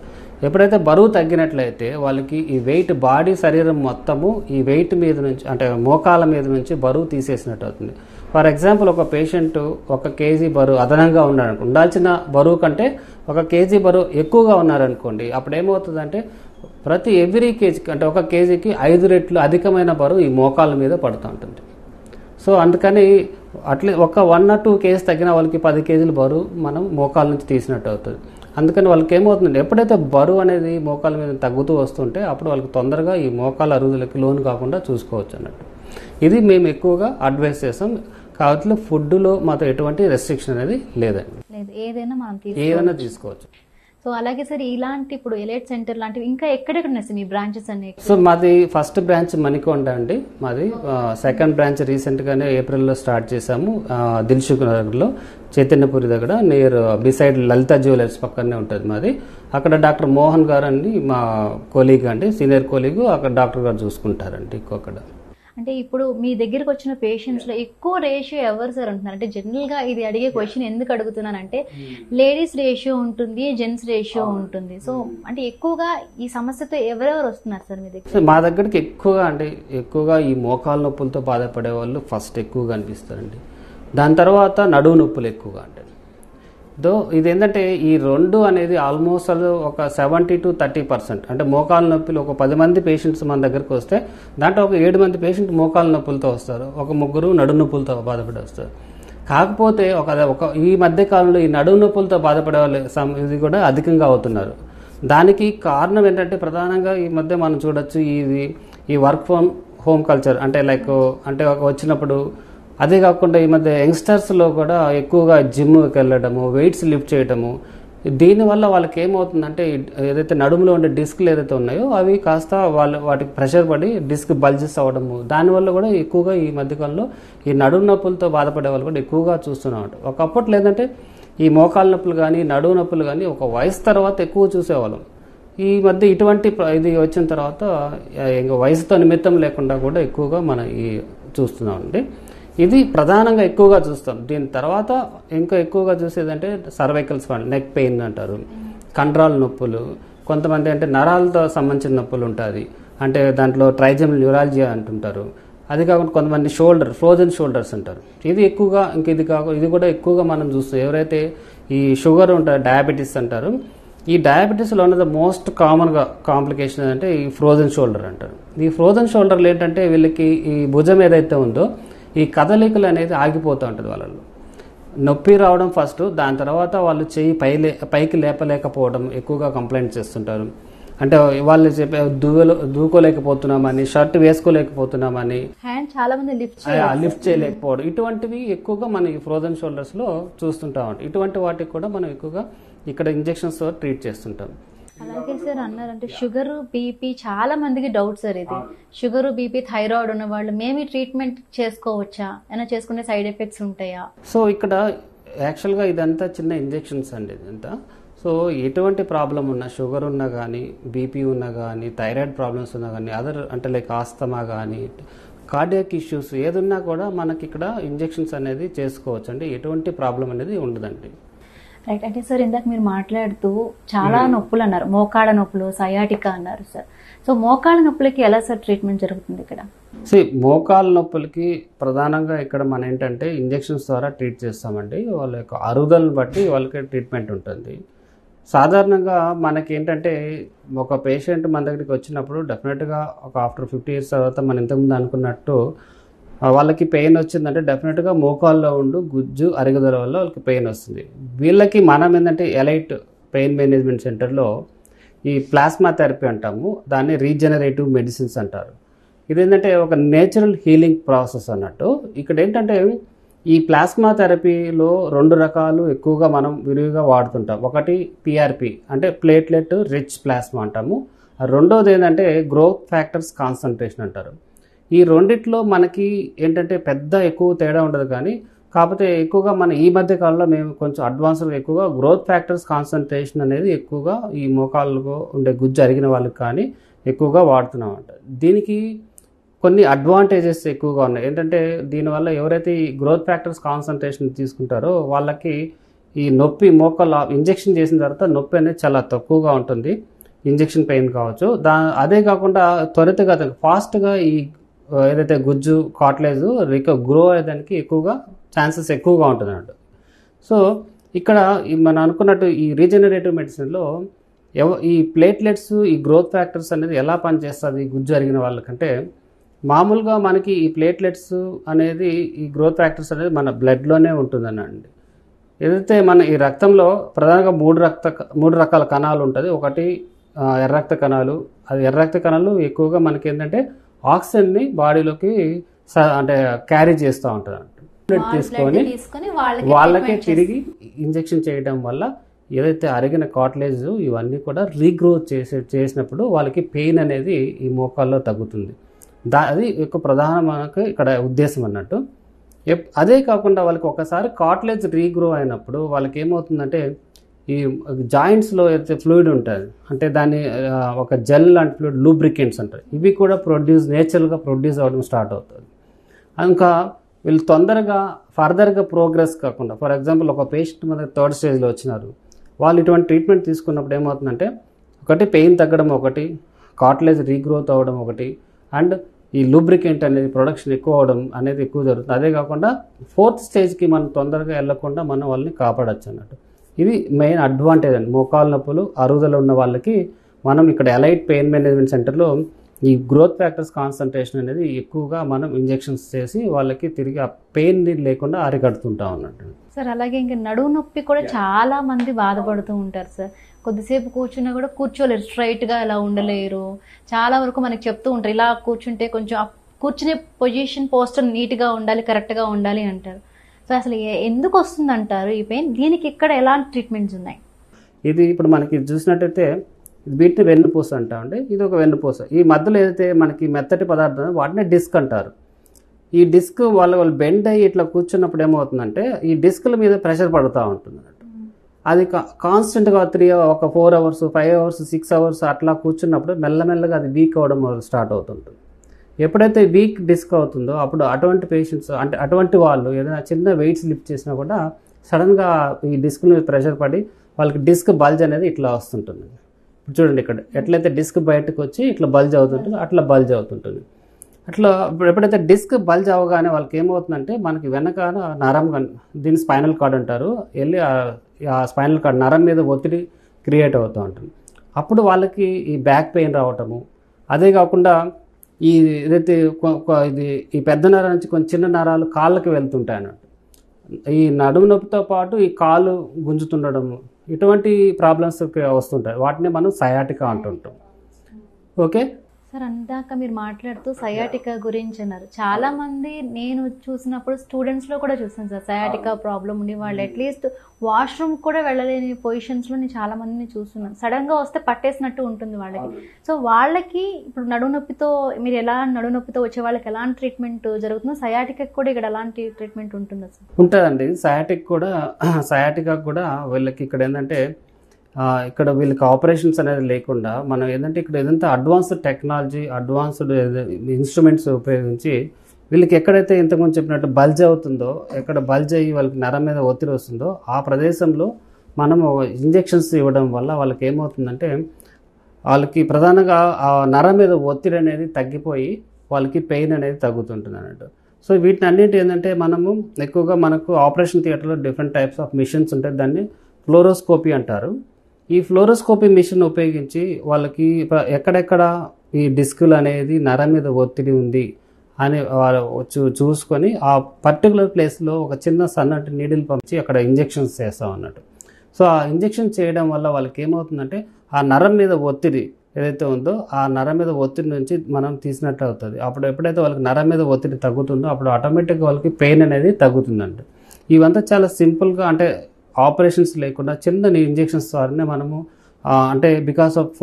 ఎప్పుడైతే బరువు తగ్గినట్లయితే వాళ్ళకి ఈ వెయిట్ బాడీ శరీరం మొత్తము ఈ వెయిట్ మీద నుంచి అంటే మోకాల మీద నుంచి బరువు తీసేసినట్టు అవుతుంది. ఫర్ ఎగ్జాంపుల్ ఒక పేషెంట్ 1 కేజీ బరువు అదనంగా ఉన్నారనుకో, ఉండాల్సిన బరువు కంటే 1 కేజీ బరువు ఎక్కువగా ఉన్నారనుకోండి, అప్పుడు ఏమవుతుందంటే ప్రతి ఎవ్రీ కేజీకి అంటే 1 కేజీకి 5 రెట్లు అధికమైన బరువు ఈ మోకాల మీద పడుతూ ఉంటుంది. సో అందుకని అట్లే ఒక 1 or 2 కేజీ తగ్గిన వాళ్ళకి 10 కేజీల బరువు మనం మోకాల నుంచి తీసినట్టు అవుతుంది. అందుకని వాళ్ళకి ఏమవుతుందంటే ఎప్పుడైతే బరువు అనేది మోకాల మీద తగ్గుతూ వస్తుంటే అప్పుడు వాళ్ళకి తొందరగా ఈ మోకాల అరుగుదలకి లోను కాకుండా చూసుకోవచ్చు అన్నట్టు. ఇది మేము ఎక్కువగా అడ్వైస్ చేస్తాం. కాబట్టి ఫుడ్లో మాతో ఎటువంటి రెస్ట్రిక్షన్ అనేది లేదండి, ఏదైనా తీసుకోవచ్చు. సో అలాగే సార్ ఇలాంటి ఇప్పుడు ఎలైట్ సెంటర్ లాంటివి ఇంకా ఎక్కడెక్కడ ఉన్నాయి సార్ మీ బ్రాంచెస్ అన్ని? సో మాది ఫస్ట్ బ్రాంచ్ మణికొండ అండి. మాది సెకండ్ బ్రాంచ్ రీసెంట్ గానే ఏప్రిల్లో స్టార్ట్ చేసాము దిల్సుఖ్ నగర్లో, చైతన్యపురి దగ్గర నియర్ బిసైడ్ లలిత జ్యువెలర్స్ పక్కనే ఉంటుంది మాది. అక్కడ డాక్టర్ మోహన్ గారు అని మా కొలీగ్ అండి, సీనియర్ కొలీగ్, అక్కడ డాక్టర్ గారు చూసుకుంటారండి ఎక్కువ అక్కడ. అంటే ఇప్పుడు మీ దగ్గరకు వచ్చిన పేషెంట్స్ లో ఎక్కువ రేషియో ఎవరు సార్ అంటున్నారు? అంటే జనరల్ గా ఇది అడిగే క్వశ్చన్ ఎందుకు అడుగుతున్నానంటే లేడీస్ రేషియో ఉంటుంది, జెంట్స్ రేషియో ఉంటుంది. సో అంటే ఎక్కువగా ఈ సమస్యతో ఎవరెవరు వస్తున్నారు సార్ మీ దగ్గర? మా దగ్గరికి ఎక్కువగా ఈ మోకాల నొప్పులతో బాధపడే వాళ్ళు ఫస్ట్ ఎక్కువగా అనిపిస్తారండి. దాని తర్వాత నడువు నొప్పులు ఎక్కువగా అంటే ఇది ఏంటంటే ఈ 2 అనేది ఆల్మోస్ట్ ఒక 70 to 30%. అంటే మోకాల నొప్పులు ఒక 10 మంది పేషెంట్స్ మన దగ్గరకు వస్తే దాంట్లో ఒక 7 మంది పేషెంట్ మోకాల నొప్పులతో వస్తారు, ఒక 3 నడుము నొప్పులతో బాధపడి వస్తారు. కాకపోతే ఒక ఈ మధ్య కాలంలో ఈ నడుము నొప్పులతో బాధపడే వాళ్ళు ఇది కూడా అధికంగా అవుతున్నారు. దానికి కారణం ఏంటంటే ప్రధానంగా ఈ మధ్య మనం చూడొచ్చు ఈ వర్క్ ఫ్రమ్ హోమ్ కల్చర్ అంటే వచ్చినప్పుడు. అదే కాకుండా ఈ మధ్య యంగ్స్టర్స్లో కూడా ఎక్కువగా జిమ్కి వెళ్ళడము, వెయిట్స్ లిఫ్ట్ చేయడము, దీనివల్ల వాళ్ళకి ఏమవుతుందంటే ఏదైతే నడుములో ఉండే డిస్క్లు ఏదైతే ఉన్నాయో అవి కాస్త వాటికి ప్రెషర్ పడి డిస్క్ బల్జెస్ అవ్వడము, దానివల్ల కూడా ఎక్కువగా ఈ మధ్యకాలంలో ఈ నడుము నొప్పులతో బాధపడే వాళ్ళు కూడా ఎక్కువగా చూస్తున్నాం. ఒకప్పట్లో ఏంటంటే ఈ మోకాల నొప్పులు కానీ నడుము నొప్పులు కానీ ఒక వయసు తర్వాత ఎక్కువ చూసేవాళ్ళం. ఈ మధ్య ఇటువంటి ఇది వచ్చిన తర్వాత ఇంకా వయసుతో నిమిత్తం లేకుండా కూడా ఎక్కువగా మనం చూస్తున్నామండి. ఇది ప్రధానంగా ఎక్కువగా చూస్తాం. దీని తర్వాత ఇంకా ఎక్కువగా చూసేదంటే సర్వైకల్ స్పాండ్, నెక్ పెయిన్ అంటారు, కండరాల నొప్పులు, కొంతమంది అంటే నరాలతో సంబంధించిన నొప్పులు ఉంటుంది, అంటే దాంట్లో ట్రైజెమినల్ న్యూరాలజియా అంటుంటారు. అది కాకుండా కొంతమంది ఫ్రోజన్ షోల్డర్స్ అంటారు. ఇది ఎక్కువగా ఇది కూడా ఎక్కువగా మనం చూస్తాం. ఎవరైతే ఈ షుగర్ ఉంటారు, డయాబెటీస్ అంటారు, ఈ డయాబెటీస్లో ఉన్నది మోస్ట్ కామన్గా కాంప్లికేషన్ అంటే ఈ ఫ్రోజన్ షోల్డర్ అంటారు. ఈ ఫ్రోజన్ షోల్డర్లు ఏంటంటే వీళ్ళకి ఈ భుజం ఏదైతే ఉందో ఈ కదలికలు అనేది ఆగిపోతూ ఉంటుంది వాళ్ళలో. నొప్పి రావడం ఫస్ట్, దాని తర్వాత వాళ్ళు చెయ్యి పైకి లేపలేకపోవడం ఎక్కువగా కంప్లైంట్ చేస్తుంటారు. అంటే వాళ్ళు చెప్పే దూకోలేకపోతున్నామని, షర్ట్ వేసుకోలేకపోతున్నామని, చాలా మంది లిఫ్ట్ చేయలేకపోవడం, ఇటువంటివి ఎక్కువగా మనం ఈ ఫ్రోజన్ షోల్డర్స్ లో చూస్తుంటాం. ఇటువంటి వాటికి కూడా మనం ఎక్కువగా ఇక్కడ ఇంజెక్షన్స్ ట్రీట్ చేస్తుంటాం. అలాగే సార్ అన్నారంటే షుగర్ బీపీ చాలా మందికి డౌట్ సార్. ఇది షుగర్ బీపీ థైరాయిడ్ ఉన్న వాళ్ళు మేము ట్రీట్మెంట్ చేసుకోవచ్చా, ఏమైనా చేసుకునే సైడ్ ఎఫెక్ట్స్ ఉంటాయా? సో ఇక్కడ యాక్చువల్గా ఇదంతా చిన్న ఇంజెక్షన్స్ అండి ఇదంతా. సో ఎటువంటి ప్రాబ్లం ఉన్నా, షుగర్ ఉన్నా కానీ, బీపీ ఉన్నా కానీ, థైరాయిడ్ ప్రాబ్లమ్స్ ఉన్నా కానీ, అదర్ అంటే లైక్ ఆస్తమా కానీ, కార్డియాక్ ఇష్యూస్ ఏదున్నా కూడా మనకి ఇక్కడ ఇంజెక్షన్స్ అనేది చేసుకోవచ్చు అండి. ఎటువంటి ప్రాబ్లం అనేది ఉండదండి. రైట్. అంటే సార్ ఇందాక మీరు మాట్లాడుతూ చాలా నొప్పులు అన్నారు, మోకాళ్ళ నొప్పులు, సయాటికా అన్నారు సార్. సో మోకాళ్ళ నొప్పులకి ఎలా సార్ ట్రీట్మెంట్ జరుగుతుంది ఇక్కడ? మోకాళ్ళ నొప్పులకి ప్రధానంగా ఇక్కడ మనం ఏంటంటే ఇంజెక్షన్స్ ద్వారా ట్రీట్ చేస్తామండి. వాళ్ళ యొక్క అరుగుదలను బట్టి వాళ్ళకి ట్రీట్మెంట్ ఉంటుంది. సాధారణంగా మనకి ఏంటంటే ఒక పేషెంట్ మన దగ్గరికి వచ్చినప్పుడు డెఫినెట్గా ఒక ఆఫ్టర్ 50 years తర్వాత మనం ఇంతకుముందు అనుకున్నట్టు వాళ్ళకి పెయిన్ వచ్చిందంటే డెఫినెట్గా మోకాల్లో ఉండు గుజ్జు అరుగుదల వల్ల వాళ్ళకి పెయిన్ వస్తుంది. వీళ్ళకి మనం ఏంటంటే ఎలైట్ పెయిన్ మేనేజ్మెంట్ సెంటర్లో ఈ ప్లాస్మా థెరపీ అంటాము, దాన్ని రీజనరేటివ్ మెడిసిన్స్ అంటారు. ఇదేంటంటే ఒక నేచురల్ హీలింగ్ ప్రాసెస్ అన్నట్టు. ఇక్కడ ఏంటంటే ఈ ప్లాస్మా థెరపీలో 2 రకాలు ఎక్కువగా మనం విరివిగా వాడుతుంటాం. ఒకటి పిఆర్పి అంటే ప్లేట్లెట్ రిచ్ ప్లాస్మా అంటాము. రెండోది ఏంటంటే గ్రోత్ ఫ్యాక్టర్స్ కాన్సన్ట్రేషన్ అంటారు. ఈ రెండిట్లో మనకి ఏంటంటే పెద్ద ఎక్కువ తేడా ఉండదు, కానీ కాకపోతే ఎక్కువగా మన ఈ మధ్య కాలంలో మేము కొంచెం అడ్వాన్స్గా ఎక్కువగా గ్రోత్ ఫ్యాక్టర్స్ కాన్సన్ట్రేషన్ అనేది ఎక్కువగా ఈ మోకాళ్ళకు ఉండే గుజ్జు అరిగిన వాళ్ళకి కానీ ఎక్కువగా వాడుతున్నాం అంట. దీనికి కొన్ని అడ్వాంటేజెస్ ఎక్కువగా ఉన్నాయి. ఏంటంటే దీనివల్ల ఎవరైతే ఈ గ్రోత్ ఫ్యాక్టర్స్ కాన్సన్ట్రేషన్ తీసుకుంటారో వాళ్ళకి ఈ నొప్పి మోకాళ్ళ ఇంజెక్షన్ చేసిన తర్వాత నొప్పి అనేది చాలా తక్కువగా ఉంటుంది, ఇంజెక్షన్ పెయిన్ కావచ్చు. అదే కాకుండా త్వరితగతిన ఫాస్ట్గా ఈ ఏదైతే గుజ్జు కార్టిలేజ్ గ్రో అయ్యేదానికి ఎక్కువగా ఛాన్సెస్ ఎక్కువగా ఉంటుంది అన్నట్టు. సో ఇక్కడ మనం అనుకున్నట్టు ఈ రీజనరేటివ్ మెడిసిన్లో ఈ ప్లేట్లెట్స్ ఈ గ్రోత్ ఫ్యాక్టర్స్ అనేది ఎలా పనిచేస్తుంది గుజ్జు అరిగిన వాళ్ళకంటే, మామూలుగా మనకి ఈ ప్లేట్లెట్స్ అనేది ఈ గ్రోత్ ఫ్యాక్టర్స్ అనేది మన బ్లడ్లోనే ఉంటుందనండి. ఏదైతే మన ఈ రక్తంలో ప్రధానంగా మూడు రకాల కణాలు ఉంటుంది. ఒకటి ఎర్ర రక్త కణాలు. అది ఎర్ర రక్త కణాలు ఎక్కువగా మనకి ఏంటంటే ఆక్సిజన్ని బాడీలోకి అంటే క్యారీ చేస్తూ ఉంటుంది అన్నట్టు. తీసుకొని వాళ్ళకే తిరిగి ఇంజెక్షన్ చేయడం వల్ల ఏదైతే అరిగిన కార్టిలేజ్ ఇవన్నీ కూడా రీగ్రోత్ చేసినప్పుడు వాళ్ళకి పెయిన్ అనేది ఈ మోకాల్లో తగ్గుతుంది. అది ఒక ప్రధాన మనకు ఇక్కడ ఉద్దేశం అన్నట్టు. అదే కాకుండా వాళ్ళకి ఒకసారి కార్టిలేజ్ రీగ్రో అయినప్పుడు వాళ్ళకి ఏమవుతుందంటే ఈ జాయింట్స్లో అయితే ఫ్లూయిడ్ ఉంటుంది, అంటే దాన్ని ఒక జెల్ లాంటి ఫ్లూయిడ్ లూబ్రికెంట్స్ అంటారు, ఇవి కూడా నేచురల్గా ప్రొడ్యూస్ అవ్వడం స్టార్ట్ అవుతుంది. ఇంకా వీళ్ళు తొందరగా ఫర్దర్గా ప్రోగ్రెస్ కాకుండా, ఫర్ ఎగ్జాంపుల్ ఒక పేషెంట్ మన 3rd స్టేజ్లో వచ్చినారు, వాళ్ళు ఇటువంటి ట్రీట్మెంట్ తీసుకున్నప్పుడు ఏమవుతుందంటే ఒకటి పెయిన్ తగ్గడం, ఒకటి కార్టిలేజ్ రీగ్రోత్ అవ్వడం, ఒకటి అండ్ ఈ లూబ్రికెంట్ అనేది ప్రొడక్షన్ ఎక్కువ అవడం అనేది ఎక్కువ జరుగుతుంది. అదే కాకుండా 4th స్టేజ్కి మనం తొందరగా వెళ్లకుండా మనం వాళ్ళని కాపాడచ్చు అన్నట్టు. ఇది మెయిన్ అడ్వాంటేజ్ అండి. మోకాళ్ళ నొప్పులు అరుగుదల ఉన్న వాళ్ళకి మనం ఇక్కడ ఎలైట్ పెయిన్ మేనేజ్మెంట్ సెంటర్లో ఈ గ్రోత్ ఫ్యాక్టర్స్ కాన్సన్ట్రేషన్ అనేది ఎక్కువగా మనం ఇంజెక్షన్స్ చేసి వాళ్ళకి తిరిగి ఆ పెయిన్ లేకుండా అరికడుతుంటాం అన్నట్టు. సార్ అలాగే ఇంకా నడుము నొప్పి కూడా చాలా మంది బాధపడుతూ ఉంటారు సార్. కొద్దిసేపు కూర్చున్నా కూడా కూర్చోలేరు, స్ట్రైట్గా ఇలా ఉండలేరు. చాలా వరకు మనకి చెప్తూ ఉంటారు, ఇలా కూర్చుంటే కొంచెం కూర్చునే పొజిషన్ పోస్టర్ నీట్గా ఉండాలి, కరెక్ట్గా ఉండాలి అంటారు. సో అసలు ఎందుకు వస్తుంది అంటారు ఈ పెయిన్? దీనికి ఇక్కడ ఎలాంటి ట్రీట్మెంట్స్ ఉన్నాయి? ఇది ఇప్పుడు మనకి చూసినట్టయితే వీటిని వెన్నుపూస అంటామండి. ఇది ఒక వెన్నుపూస. ఈ మధ్యలో ఏదైతే మనకి మెత్తటి పదార్థం వాటిని డిస్క్ అంటారు. ఈ డిస్క్ వాళ్ళు బెండ్ అయ్యి ఇట్లా కూర్చున్నప్పుడు ఏమవుతుందంటే ఈ డిస్క్ల మీద ప్రెషర్ పడుతూ ఉంటుంది అన్నట్టు. అది కాన్స్టెంట్గా ఒక 4 hours 5 hours 6 hours అట్లా కూర్చున్నప్పుడు మెల్లమెల్లగా అది వీక్ అవ్వడం స్టార్ట్ అవుతుంటుంది. ఎప్పుడైతే వీక్ డిస్క్ అవుతుందో అప్పుడు అటువంటి పేషెంట్స్, అంటే అటువంటి వాళ్ళు ఏదైనా చిన్న వెయిట్స్ లిఫ్ట్ చేసినా కూడా సడన్గా ఈ డిస్క్ మీద ప్రెషర్ పడి వాళ్ళకి డిస్క్ బల్జ్ అనేది ఇట్లా వస్తుంటుంది. చూడండి ఇక్కడ ఎట్లయితే డిస్క్ బయటకు వచ్చి ఇట్లా బల్జ్ అవుతుంటుందో అట్లా బల్జ్ అవుతుంటుంది. అట్లా ఎప్పుడైతే డిస్క్ బల్జ్ అవగానే వాళ్ళకి ఏమవుతుందంటే మనకి వెనకాల నరం, దీన్ని స్పైనల్ కార్డ్ అంటారు, వెళ్ళి ఆ స్పైనల్ కార్డ్ నరం మీద ఒత్తిడి క్రియేట్ అవుతూ ఉంటుంది. అప్పుడు వాళ్ళకి ఈ బ్యాక్ పెయిన్ రావటము, అదే కాకుండా ఈ ఏదైతే ఇది ఈ పెద్ద నరం నుంచి కొంచెం చిన్న నరాలు కాళ్ళకి వెళ్తుంటాయి అన్నట్టు. ఈ నడుము నొప్పితో పాటు ఈ కాలు గుంజుతుండడము, ఇటువంటి ప్రాబ్లమ్స్ వస్తుంటాయి. వాటిని మనం సయాటికా అంటుంటాం. ఓకే సార్, అందాక మీరు మాట్లాడుతూ సయాటికా గురించి అన్నారు. చాలా మంది నేను చూసినప్పుడు స్టూడెంట్స్లో కూడా చూసాను సార్, సయాటికా ప్రాబ్లం ఉండి వాళ్ళు అట్లీస్ట్ వాష్రూమ్ కూడా వెళ్ళలేని పొజిషన్స్లో నేను చాలా మందిని చూస్తున్నాను. సడన్గా వస్తే పట్టేసినట్టు ఉంటుంది వాళ్ళకి. సో వాళ్ళకి ఇప్పుడు నడుము నొప్పితో మీరు నడుము నొప్పితో వచ్చే వాళ్ళకి ఎలాంటి ట్రీట్మెంట్ జరుగుతుందో, సయాటికా కూడా ఇక్కడ ఎలాంటి ట్రీట్మెంట్ ఉంటుందా సార్? ఉంటుందండి. సయాటికా కూడా వీళ్ళకి ఇక్కడ ఏంటంటే ఇక్కడ వీళ్ళకి ఆపరేషన్స్ అనేది లేకుండా మనం ఏంటంటే ఇక్కడ ఏదంటే అడ్వాన్స్డ్ టెక్నాలజీ, అడ్వాన్స్డ్ ఇన్స్ట్రుమెంట్స్ ఉపయోగించి వీళ్ళకి ఎక్కడైతే ఇంతకుముందు చెప్పినట్టు బల్జ్ అవుతుందో, ఎక్కడ బల్జ్ అయ్యి వాళ్ళకి నరం మీద ఒత్తిడి వస్తుందో ఆ ప్రదేశంలో మనము ఇంజెక్షన్స్ ఇవ్వడం వల్ల వాళ్ళకి ఏమవుతుందంటే వాళ్ళకి ప్రధానంగా ఆ నరం మీద ఒత్తిడి అనేది తగ్గిపోయి వాళ్ళకి పెయిన్ అనేది తగ్గుతుంటుంది అన్నట్టు. సో వీటిని అన్నింటి ఏంటంటే మనము ఎక్కువగా మనకు ఆపరేషన్ థియేటర్లో డిఫరెంట్ టైప్స్ ఆఫ్ మిషన్స్ ఉంటాయి. దాన్ని ఫ్లోరోస్కోపీ అంటారు. ఈ ఫ్లోరోస్కోపీ మిషన్ ఉపయోగించి వాళ్ళకి ఎక్కడెక్కడ ఈ డిస్కులు అనేది నరం మీద ఒత్తిడి ఉంది అని చూసుకొని ఆ పర్టికులర్ ప్లేస్లో ఒక చిన్న సన్నటి నీడిల్ పంపించి అక్కడ ఇంజెక్షన్స్ చేస్తాం అన్నట్టు. సో ఆ ఇంజెక్షన్ చేయడం వల్ల వాళ్ళకి ఏమవుతుందంటే ఆ నరం మీద ఒత్తిడి ఏదైతే ఉందో ఆ నరం మీద ఒత్తిడి నుంచి మనం తీసినట్టు అవుతుంది. అప్పుడు ఎప్పుడైతే వాళ్ళకి నరం మీద ఒత్తిడి తగ్గుతుందో అప్పుడు ఆటోమేటిక్గా వాళ్ళకి పెయిన్ అనేది తగ్గుతుందంట. ఇవంతా చాలా సింపుల్గా, అంటే ఆపరేషన్స్ లేకుండా చిన్న ఇంజెక్షన్స్ ద్వారానే మనము అంటే బికాస్ ఆఫ్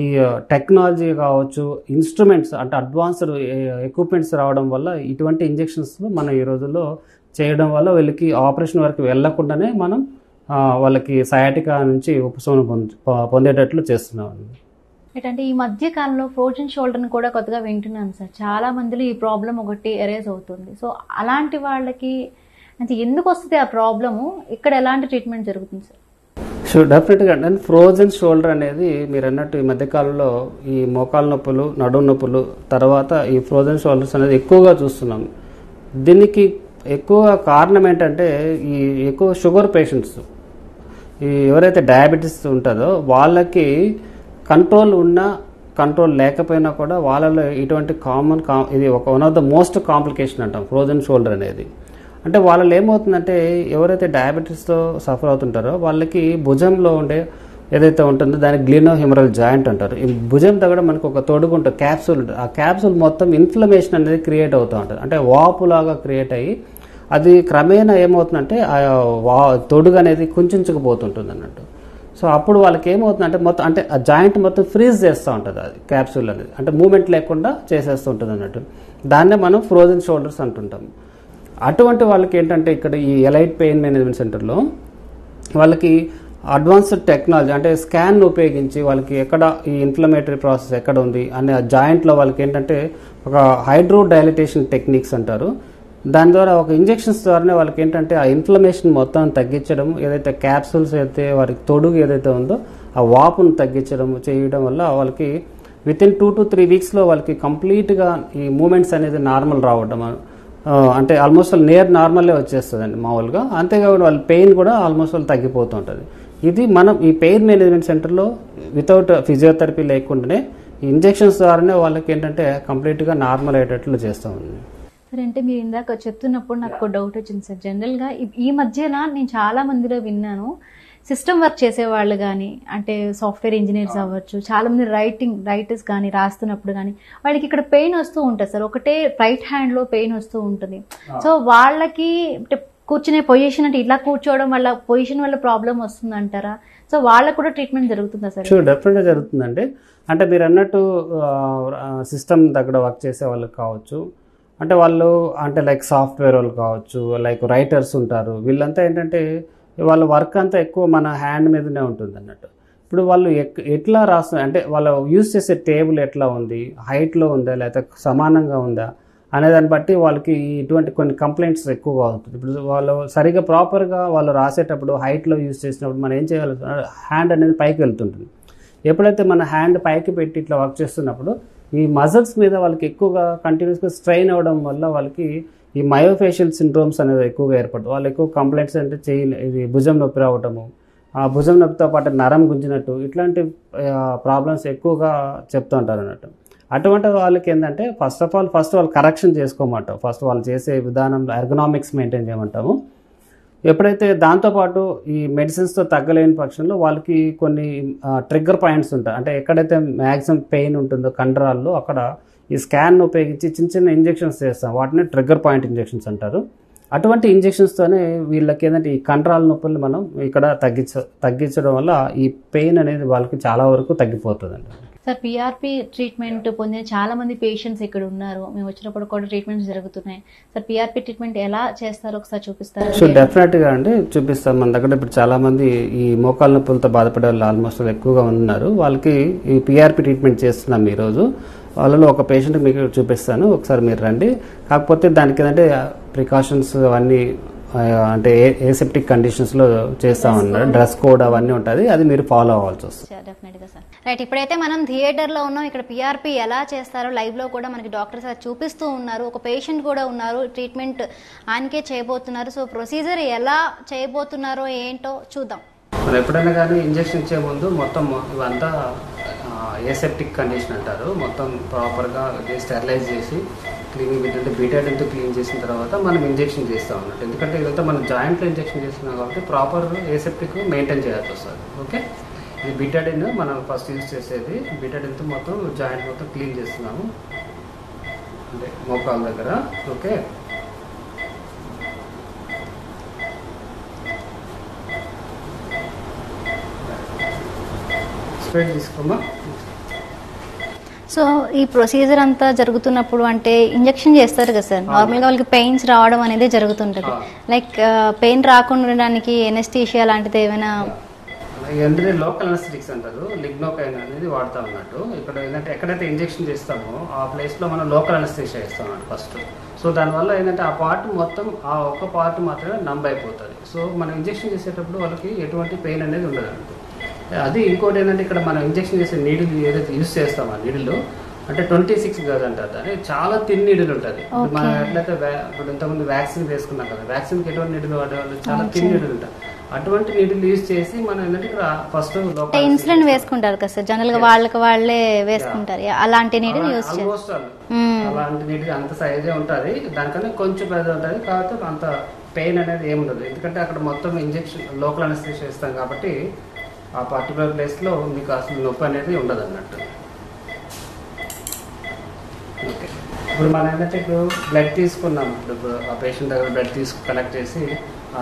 ఈ టెక్నాలజీ కావచ్చు, ఇన్స్ట్రుమెంట్స్ అంటే అడ్వాన్స్డ్ ఎక్విప్మెంట్స్ రావడం వల్ల ఇటువంటి ఇంజెక్షన్స్ మనం ఈ రోజుల్లో చేయడం వల్ల వీళ్ళకి ఆపరేషన్ వరకు వెళ్లకుండానే మనం వాళ్ళకి సయాటికా నుంచి ఉపశమనం పొందేటట్లు చేస్తున్నాం. ఏంటంటే ఈ మధ్య కాలంలో ఫ్రోజన్ షోల్డర్ని కూడా కొత్తగా వింటున్నాను సార్. చాలా మందిలో ఈ ప్రాబ్లం ఒకటి ఎరేజ్ అవుతుంది. సో అలాంటి వాళ్ళకి అంటే ఎందుకు వస్తుంది ఆ ప్రాబ్లము, ఇక్కడ ఎలాంటి ట్రీట్మెంట్ జరుగుతుంది సార్? షూర్, డెఫినెట్గా అంటే ఫ్రోజన్ షోల్డర్ అనేది మీరు అన్నట్టు ఈ మధ్యకాలంలో ఈ మోకాలు నొప్పులు, నడుము నొప్పులు తర్వాత ఈ ఫ్రోజన్ షోల్డర్స్ అనేది ఎక్కువగా చూస్తున్నాం. దీనికి ఎక్కువ కారణం ఏంటంటే ఈ ఎక్కువ షుగర్ పేషెంట్స్, ఈ ఎవరైతే డయాబెటీస్ ఉంటుందో వాళ్ళకి కంట్రోల్ ఉన్నా కంట్రోల్ లేకపోయినా కూడా వాళ్ళలో ఇటువంటి ఇది ఒక one of the most complication అంటాం ఫ్రోజన్ షోల్డర్ అనేది. అంటే వాళ్ళలో ఏమవుతుందంటే ఎవరైతే డయాబెటీస్తో సఫర్ అవుతుంటారో వాళ్ళకి భుజంలో ఉండే ఏదైతే ఉంటుందో దానికి గ్లినోహెమరల్ జాయింట్ అంటారు. ఈ భుజం దగ్గర మనకు ఒక తొడుగు ఉంటుంది, క్యాప్సూల్ ఉంటుంది. ఆ క్యాప్సూల్ మొత్తం ఇన్ఫ్లమేషన్ అనేది క్రియేట్ అవుతూ ఉంటుంది. అంటే వాపులాగా క్రియేట్ అయ్యి అది క్రమేణా ఏమవుతుందంటే ఆ తొడుగు అనేది కుంచుకుపోతుంటుంది అన్నట్టు. సో అప్పుడు వాళ్ళకి ఏమవుతుందంటే మొత్తం అంటే ఆ జాయింట్ మొత్తం ఫ్రీజ్ చేస్తూ ఉంటుంది, అది క్యాప్సూల్ అనేది అంటే మూమెంట్ లేకుండా చేసేస్తూ ఉంటుంది అన్నట్టు. దాన్నే మనం ఫ్రోజన్ షోల్డర్స్ అంటుంటాం. అటువంటి వాళ్ళకి ఏంటంటే ఇక్కడ ఈ ఎలైట్ పెయిన్ మేనేజ్మెంట్ సెంటర్లో వాళ్ళకి అడ్వాన్స్డ్ టెక్నాలజీ అంటే స్కాన్ ఉపయోగించి వాళ్ళకి ఎక్కడ ఈ ఇన్ఫ్లమేటరీ ప్రాసెస్ ఎక్కడ ఉంది అనే ఆ జాయింట్లో వాళ్ళకి ఏంటంటే ఒక హైడ్రో డైలిటేషన్ టెక్నిక్స్ అంటారు. దాని ద్వారా ఒక ఇంజెక్షన్స్ ద్వారానే వాళ్ళకి ఏంటంటే ఆ ఇన్ఫ్లమేషన్ మొత్తం తగ్గించడం, ఏదైతే క్యాప్సూల్స్ అయితే వారికి తొడుగు ఏదైతే ఉందో ఆ వాపును తగ్గించడం చేయడం వల్ల వాళ్ళకి వితిన్ 2 to 3 వీక్స్లో వాళ్ళకి కంప్లీట్గా ఈ మూమెంట్స్ అనేది నార్మల్ రావడం, అంటే ఆల్మోస్ట్ నియర్ నార్మల్లే వచ్చేస్తుందండి మామూలుగా. అంతేకాకుండా వాళ్ళ పెయిన్ కూడా ఆల్మోస్ట్ వాళ్ళు తగ్గిపోతూ ఉంటుంది. ఇది మనం ఈ పెయిన్ మేనేజ్మెంట్ సెంటర్లో వితౌట్ ఫిజియోథెరపీ లేకుండానే ఇంజెక్షన్స్ ద్వారానే వాళ్ళకి ఏంటంటే కంప్లీట్గా నార్మల్ అయ్యేటట్లు చేస్తామండి. సరే, అంటే మీరు ఇందాక చెప్తున్నప్పుడు నాకు ఒక డౌట్ వచ్చింది సార్. జనరల్గా ఈ మధ్యన నేను చాలా మందిలో విన్నాను, సిస్టమ్ వర్క్ చేసేవాళ్ళు కానీ అంటే సాఫ్ట్వేర్ ఇంజనీర్స్ అవ్వచ్చు, చాలా మంది రైటర్స్ కానీ రాస్తున్నప్పుడు కానీ వాళ్ళకి ఇక్కడ పెయిన్ వస్తూ ఉంటుంది సార్. ఒకటే రైట్ హ్యాండ్లో పెయిన్ వస్తూ ఉంటుంది. సో వాళ్ళకి కూర్చునే పొజిషన్ అంటే ఇట్లా కూర్చోవడం వల్ల పొజిషన్ వల్ల ప్రాబ్లం వస్తుంది అంటారా? సో వాళ్ళకు కూడా ట్రీట్మెంట్ జరుగుతుందా సార్? షూర్, డెఫినెట్గా జరుగుతుందండి. అంటే మీరు అన్నట్టు సిస్టమ్ దగ్గర వర్క్ చేసే వాళ్ళకి కావచ్చు, అంటే వాళ్ళు అంటే లైక్ సాఫ్ట్వేర్ వాళ్ళు కావచ్చు, లైక్ రైటర్స్ ఉంటారు. వీళ్ళంతా ఏంటంటే వాళ్ళ వర్క్ అంతా ఎక్కువ మన హ్యాండ్ మీదనే ఉంటుంది అన్నట్టు. ఇప్పుడు వాళ్ళు ఎట్లా రాస్తున్నారు అంటే వాళ్ళు యూజ్ చేసే టేబుల్ ఎట్లా ఉంది, హైట్లో ఉందా లేకపోతే సమానంగా ఉందా అనే దాన్ని బట్టి వాళ్ళకి ఇటువంటి కొన్ని కంప్లైంట్స్ ఎక్కువగా అవుతుంది. ఇప్పుడు వాళ్ళు సరిగా ప్రాపర్గా వాళ్ళు రాసేటప్పుడు హైట్లో యూజ్ చేసినప్పుడు మనం ఏం చేయాలి, హ్యాండ్ అనేది పైకి వెళ్తుంటుంది. ఎప్పుడైతే మన హ్యాండ్ పైకి పెట్టి ఇట్లా వర్క్ చేస్తున్నప్పుడు ఈ మజిల్స్ మీద వాళ్ళకి ఎక్కువగా కంటిన్యూస్గా స్ట్రెయిన్ అవ్వడం వల్ల వాళ్ళకి ఈ మయోఫేషియల్ సిండ్రోమ్స్ అనేది ఎక్కువగా ఏర్పడుతుంది. వాళ్ళు ఎక్కువ కంప్లైంట్స్ అంటే ఇది భుజం నొప్పి రావటము, ఆ భుజం నొప్పితో పాటు నరం గుంజినట్టు ఇట్లాంటి ప్రాబ్లమ్స్ ఎక్కువగా చెప్తూ ఉంటారు అన్నట్టు. అటువంటి వాళ్ళకి ఏంటంటే ఫస్ట్ వాళ్ళు కరెక్షన్ చేసుకోమంటాం. ఫస్ట్ వాళ్ళు చేసే విధానంలో ఎర్గనామిక్స్ మెయింటైన్ చేయమంటాము. ఎప్పుడైతే దాంతోపాటు ఈ మెడిసిన్స్తో తగ్గలేని పక్షంలో వాళ్ళకి కొన్ని ట్రిగ్గర్ పాయింట్స్ ఉంటాయి. అంటే ఎక్కడైతే మ్యాక్సిమం పెయిన్ ఉంటుందో కండరాల్లో అక్కడ ఈ స్కాన్ ఉపయోగించి చిన్న ఇంజెక్షన్స్ చేస్తాం. వాటిని ట్రిగ్గర్ పాయింట్ ఇంజెక్షన్స్ అంటారు. అటువంటి ఇంజెక్షన్స్తోనే వీళ్ళకి ఏంటంటే ఈ కండరాల నొప్పులు మనం ఇక్కడ తగ్గించడం వల్ల ఈ పెయిన్ అనేది వాళ్ళకి చాలా వరకు తగ్గిపోతుందండి. సార్, పిఆర్పి ట్రీట్మెంట్ పొందిన చాలా మంది పేషెంట్స్ ఇక్కడ ఉన్నారు. మేము వచ్చినప్పుడు కూడా ట్రీట్మెంట్స్ జరుగుతున్నాయి. సార్, పిఆర్పి ట్రీట్మెంట్ ఎలా చేస్తారో ఒకసారి చూపిస్తారు? సో డెఫినెట్గా అండి చూపిస్తాం. మన దగ్గర ఇప్పుడు చాలా మంది ఈ మోకాళ్ళ నొప్పులతో బాధపడే వాళ్ళు ఆల్మోస్ట్ ఎక్కువగా ఉన్నారు. వాళ్ళకి ఈ పిఆర్పి ట్రీట్మెంట్ చేస్తున్నాం ఈరోజు. వాళ్ళలో ఒక పేషెంట్ మీకు చూపిస్తాను, ఒకసారి మీరు రండి. కాకపోతే దానికి ఏంటంటే ప్రికాషన్స్ అవన్నీ అంటే ఏసెప్టిక్ కండిషన్స్లో చేస్తామన్నారు. డ్రెస్ కోడ్ అవన్నీ ఉంటుంది, అది మీరు ఫాలో అవ్వాల్సి వస్తుంది. డెఫినెట్గా సార్. రైట్, ఇప్పుడైతే మనం థియేటర్లో ఉన్నాం. ఇక్కడ పిఆర్పి ఎలా చేస్తారో లైవ్లో కూడా మనకి డాక్టర్ సార్ చూపిస్తూ ఉన్నారు. ఒక పేషెంట్ కూడా ఉన్నారు, ట్రీట్మెంట్ ఆయనకే చేయబోతున్నారు. సో ప్రొసీజర్ ఎలా చేయబోతున్నారో ఏంటో చూద్దాం. మనం ఎప్పుడైనా కానీ ఇంజెక్షన్ ఇచ్చే ముందు మొత్తం ఇవంతా ఏసెప్టిక్ కండిషన్ అంటారు. మొత్తం ప్రాపర్గా స్టెరిలైజ్ చేసి క్లీనింగ్ ఏంటంటే బీటాడిన్తో క్లీన్ చేసిన తర్వాత మనం ఇంజెక్షన్ చేస్తాం అన్నట్టు. ఎందుకంటే ఇదంతా మనం జాయింట్లో ఇంజెక్షన్ చేస్తున్నాం కాబట్టి ప్రాపర్ ఏసెప్టిక్ మెయింటైన్ చేయాల్సి వస్తుంది. ఓకే, ఇది బీటాడిన్ మనం ఫస్ట్ యూజ్ చేసేది. బీటాడిన్తో మొత్తం జాయింట్ మొత్తం క్లీన్ చేస్తున్నాము అంటే మోకాళ్ళ దగ్గర. ఓకే, స్ప్రెడ్ తీసుకోమా. సో ఈ ప్రొసీజర్ అంతా జరుగుతున్నప్పుడు అంటే ఇంజెక్షన్ చేస్తారు కదా సార్, నార్మల్గా వాళ్ళకి పెయిన్స్ రావడం అనేది జరుగుతుంటుంది. లైక్ పెయిన్ రాకుండా ఉండడానికి ఎనెస్థీషియా లాంటిది ఏమైనా? ఏంటంటే లోకల్ అనస్థెటిక్స్ అంటారు, లిగ్నోకైన్ అనేది వాడతాం అన్నట్టు. ఇక్కడ ఏంటంటే ఎక్కడైతే ఇంజెక్షన్ చేస్తామో ఆ ప్లేస్లో మనం లోకల్ అనస్థీషియా ఇస్తాం అన్నట్టు ఫస్ట్. సో దానివల్ల ఏంటంటే ఆ పార్ట్ మొత్తం, ఆ ఒక్క పార్ట్ మాత్రమే నంబ్ అయిపోతుంది. సో మనం ఇంజెక్షన్ చేసేటప్పుడు వాళ్ళకి ఎటువంటి పెయిన్ అనేది ఉండదు అన్నట్టు. అది ఇంకోటి ఏంటంటే ఇక్కడ మనం ఇంజెక్షన్ చేసే నీడిల్ ఏదైతే యూజ్ చేస్తామో ఆ నీడిల్ అంటే 26 గజ్ అంటారు దాన్ని, చాలా తిన్ నీడిల్ ఉంటుంది. మనం ఎట్లయితే ఇప్పుడు ఇంతకుముందు వ్యాక్సిన్ వేసుకున్నాం కదా, వ్యాక్సిన్కి ఎటువంటి నీడిల్ వాడేవాళ్ళు చాలా తిన్ నీడిల్ ఉంటుంది. అటువంటి నీడిల్ యూజ్ చేసి మనం ఏంటంటే ఇక్కడ ఫస్ట్ ఇన్సులిన్ వేసుకుంటారు కదా సార్, జనరల్ గా వాళ్ళే వేసుకుంటారు, అలాంటి నీడిల్ యూజ్ ఆల్మోస్ట్ అలాంటి నీడిల్ అంత సైజే ఉంటుంది, దానికన్నా కొంచెం పెద్ద ఉంటుంది. కాబట్టి అంత పెయిన్ అనేది ఏముండదు, ఎందుకంటే అక్కడ మొత్తం ఇంజెక్షన్ లోకల్ అనస్థీషియా ఇస్తాం కాబట్టి ఆ పర్టికులర్ ప్లేస్లో మీకు అసలు నొప్పి అనేది ఉండదు అన్నట్టు. ఓకే, ఇప్పుడు మనం ఏంటంటే ఇప్పుడు బ్లడ్ తీసుకున్నాం, ఇప్పుడు ఆ పేషెంట్ దగ్గర బ్లడ్ కలెక్ట్ చేసి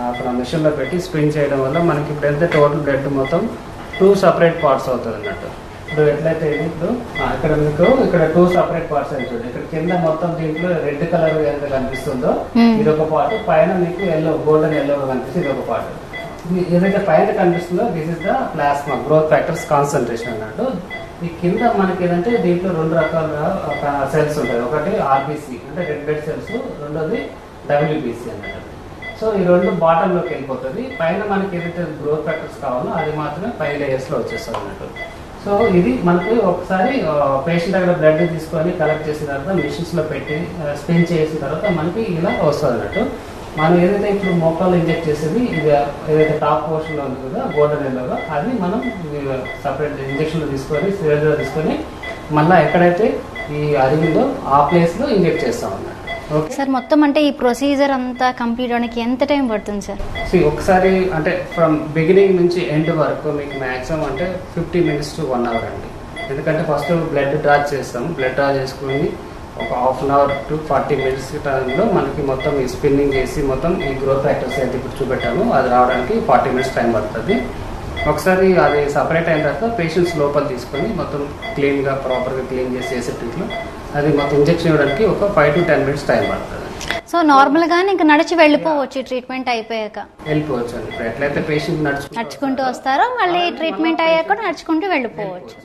అక్కడ మిషన్లో పెట్టి స్పిన్ చేయడం వల్ల మనకి ఇప్పుడు ఎంత టోటల్ బ్లడ్ మొత్తం 2 సపరేట్ పార్ట్స్ అవుతుంది అన్నట్టు. ఇప్పుడు ఎట్లయితే ఇప్పుడు ఇక్కడ మీకు ఇక్కడ 2 సపరేట్ పార్ట్స్ అని చూడండి. ఇక్కడ కింద మొత్తం దీంట్లో రెడ్ కలర్ ఎంత కనిపిస్తుందో ఇది ఒక పార్ట్, పైన మీకు ఎల్లో గోల్డెన్ ఎల్లో కనిపిస్తుంది ఇది ఒక పార్ట్. ఏదైతే పైన కనిపిస్తుందో this is the plasma growth factors concentration అన్నట్టు. ఈ కింద మనకి ఏదంటే దీంట్లో 2 రకాల సెల్స్ ఉంటాయి, ఒకటి ఆర్బీసీ అంటే రెడ్ బ్లడ్ సెల్స్, రెండోది డబ్ల్యూబీసీ అన్నట్టు. సో ఈ 2 బాటంలోకి వెళ్ళిపోతుంది, పైన మనకి ఏదైతే గ్రోత్ ఫ్యాక్టర్స్ కావాలో అది మాత్రమే పై లేయర్స్లో వచ్చేస్తుంది అన్నట్టు. సో ఇది మనకి ఒకసారి పేషెంట్ దగ్గర బ్లడ్ తీసుకొని కలెక్ట్ చేసిన తర్వాత మిషన్స్లో పెట్టి స్పిన్ చేసిన తర్వాత మనకి ఇలా వస్తుంది అన్నట్టు. మనం ఏదైతే ఇప్పుడు మోకాలు ఇంజెక్ట్ చేసేది ఇది ఏదైతే టాప్ పోర్షన్లో ఉంది కదా గోల్డెన్ ఎల్లోగా, అది మనం సపరేట్ ఇంజెక్షన్లో తీసుకొని సిరంజ్లో తీసుకొని మళ్ళీ ఎక్కడైతే ఈ అరిగిందో ఆ ప్లేస్లో ఇంజెక్ట్ చేస్తాం అన్నట్టు. ఓకే సార్, మొత్తం అంటే ఈ ప్రొసీజర్ అంతా కంప్లీట్ అవడానికి ఎంత టైం పడుతుంది సార్? ఒకసారి అంటే ఫ్రమ్ బిగినింగ్ నుంచి ఎండ్ వరకు మీకు మ్యాక్సిమం అంటే 50 minutes to 1 hour అండి. ఎందుకంటే ఫస్ట్ బ్లడ్ డ్రా చేస్తాం, బ్లడ్ డ్రా చేసుకుని ఒక 1/2 hour to 40 minutes టైంలో మనకి మొత్తం ఈ స్పిన్నింగ్ చేసి మొత్తం ఈ గ్రోత్ ఫ్యాక్టర్స్ అయితే ఇప్పుడు చూపెట్టాము అది రావడానికి 40 minutes టైం పడుతుంది. ఒకసారి అది సపరేట్ అయిన తర్వాత పేషెంట్స్ లోపల తీసుకొని మొత్తం క్లీన్గా ప్రాపర్గా క్లీన్ చేసి చేసేటిలో అది మొత్తం ఇంజెక్షన్ ఇవ్వడానికి ఒక 5 to 10 minutes టైం పడుతుంది. సో నార్మల్ గానే ఇంకా నడిచి వెళ్ళిపోవచ్చు ట్రీట్మెంట్ అయిపోయాక? వెళ్ళిపోవచ్చు అండి. ఇప్పుడు ఎట్లయితే పేషెంట్ నడుచుకుంటూ వస్తారో మళ్ళీ ట్రీట్మెంట్ అయ్యాక నడుచుకుంటూ వెళ్ళిపోవచ్చు.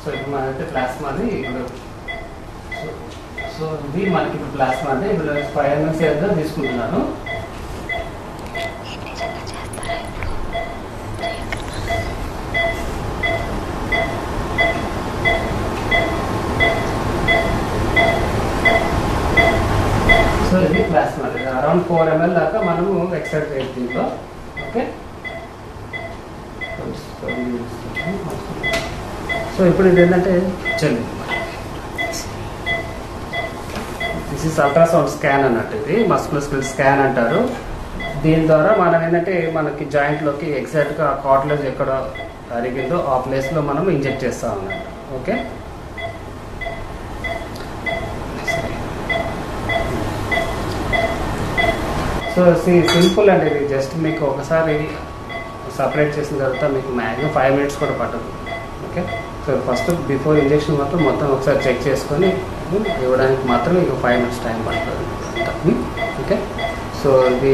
సో ఇప్పుడు మనైతే ప్లాస్మాది ఇప్పుడు సో ఇది మనకి ఇప్పుడు ప్లాస్మా అంటే ఇప్పుడు 5 ml తీసుకుంటున్నాను. సో ఇది ప్లాస్మా అరౌండ్ 4 ml దాకా మనము ఎక్స్ట్రాక్ట్ చేయాలి దీంట్లో. ఓకే, సో ఇప్పుడు ఇది ఏంటంటే చల్లి దిస్ ఇస్ అల్ట్రాసౌండ్ స్కాన్ అన్నట్టు, ఇది మస్కులోస్కెల్ స్కాన్ అంటారు. దీని ద్వారా మనం ఏంటంటే మనకి జాయింట్లోకి ఎగ్జాక్ట్గా కార్టిలేజ్ ఎక్కడ అరిగిందో ఆ ప్లేస్లో మనం ఇంజెక్ట్ చేస్తాం అన్నట్టు. ఓకే, సో సింపుల్ అండి, ఇది జస్ట్ మీకు ఒకసారి సపరేట్ చేసిన తర్వాత మీకు మ్యాక్సిమం 5 minutes కూడా పట్టదు. Okay, so first before injection మొత్తం ఒకసారి చెక్ చేసుకొని ఇవ్వడానికి మాత్రం ఇక 5 minutes టైం పడుతుంది. ఓకే, సో ఇది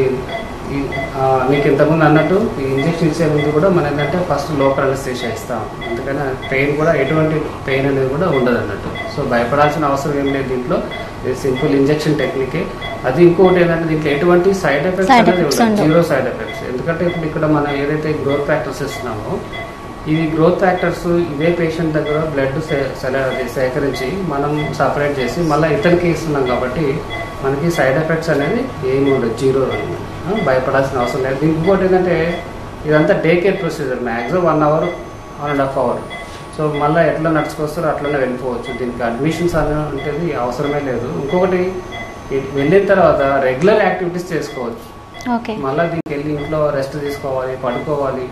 మీకు ఇంతకుముందు అన్నట్టు ఈ ఇంజెక్షన్ ఇచ్చే ముందు కూడా మనం ఏంటంటే ఫస్ట్ లోకల్ అనస్థీషియా ఇస్తాం, ఎందుకని పెయిన్ కూడా ఎటువంటి పెయిన్ అనేది కూడా ఉండదు అన్నట్టు. సో భయపడాల్సిన అవసరం ఏం లేదు దీంట్లో, ఇది సింపుల్ ఇంజెక్షన్ టెక్నికే. అది ఇంకోటి ఏంటంటే దీంట్లో ఎటువంటి సైడ్ ఎఫెక్ట్స్ అనేది ఉండదు, 0 సైడ్ ఎఫెక్ట్స్. ఎందుకంటే ఇప్పుడు ఇక్కడ మనం ఏదైతే గ్రోత్ ఫ్యాక్టర్స్ ఇస్తున్నామో ఈ గ్రోత్ ఫ్యాక్టర్స్ ఇదే పేషెంట్ దగ్గర బ్లడ్ సేకరించి మనం సపరేట్ చేసి మళ్ళీ ఇతనికి ఇస్తున్నాం కాబట్టి మనకి సైడ్ ఎఫెక్ట్స్ అనేది ఏమి ఉండదు, 0. భయపడాల్సిన అవసరం లేదు. ఇంకోటి ఏంటంటే ఇదంతా day care procedure, maximum 1 hour 1.5 hour. So మళ్ళీ ఎట్లా నడుచుకొస్తారో అట్లనే వెళ్ళిపోవచ్చు, దీనికి అడ్మిషన్స్ అనేది అవసరమే లేదు. ఇంకొకటి వెళ్ళిన తర్వాత రెగ్యులర్ యాక్టివిటీస్ చేసుకోవచ్చు, మళ్ళీ దీనికి వెళ్ళి ఇంట్లో రెస్ట్ తీసుకోవాలి, పడుకోవాలి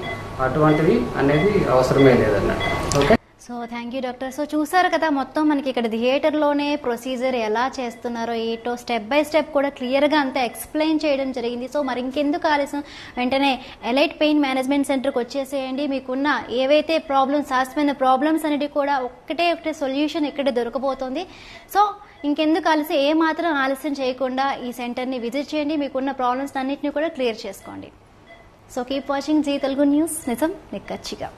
అటువంటివి అనేది అవసరమే లేదన్నట్టు. Okay, so thank you doctor. So చూసారు కదా మొత్తం మనకి ఇక్కడ థియేటర్లోనే ప్రొసీజర్ ఎలా చేస్తున్నారో ఏటో స్టెప్ బై స్టెప్ కూడా క్లియర్గా అంతా ఎక్స్ప్లెయిన్ చేయడం జరిగింది. సో మరి ఇంకెందుకు ఆలస్యం, వెంటనే ఎలైట్ పెయిన్ మేనేజ్మెంట్ సెంటర్కి వచ్చేసేయండి. మీకున్న ఏవైతే ప్రాబ్లమ్స్, శాశ్వతమైన ప్రాబ్లమ్స్ అనేవి కూడా ఒకటే సొల్యూషన్ ఇక్కడే దొరకబోతోంది. సో ఇంకెందుకు ఆలస్యం, ఏమాత్రం ఆలస్యం చేయకుండా ఈ సెంటర్ని విజిట్ చేయండి. మీకున్న ప్రాబ్లమ్స్ అన్నింటినీ కూడా క్లియర్ చేసుకోండి. So keep watching Zee Telugu News, నిజం నిక్కచ్చిగా.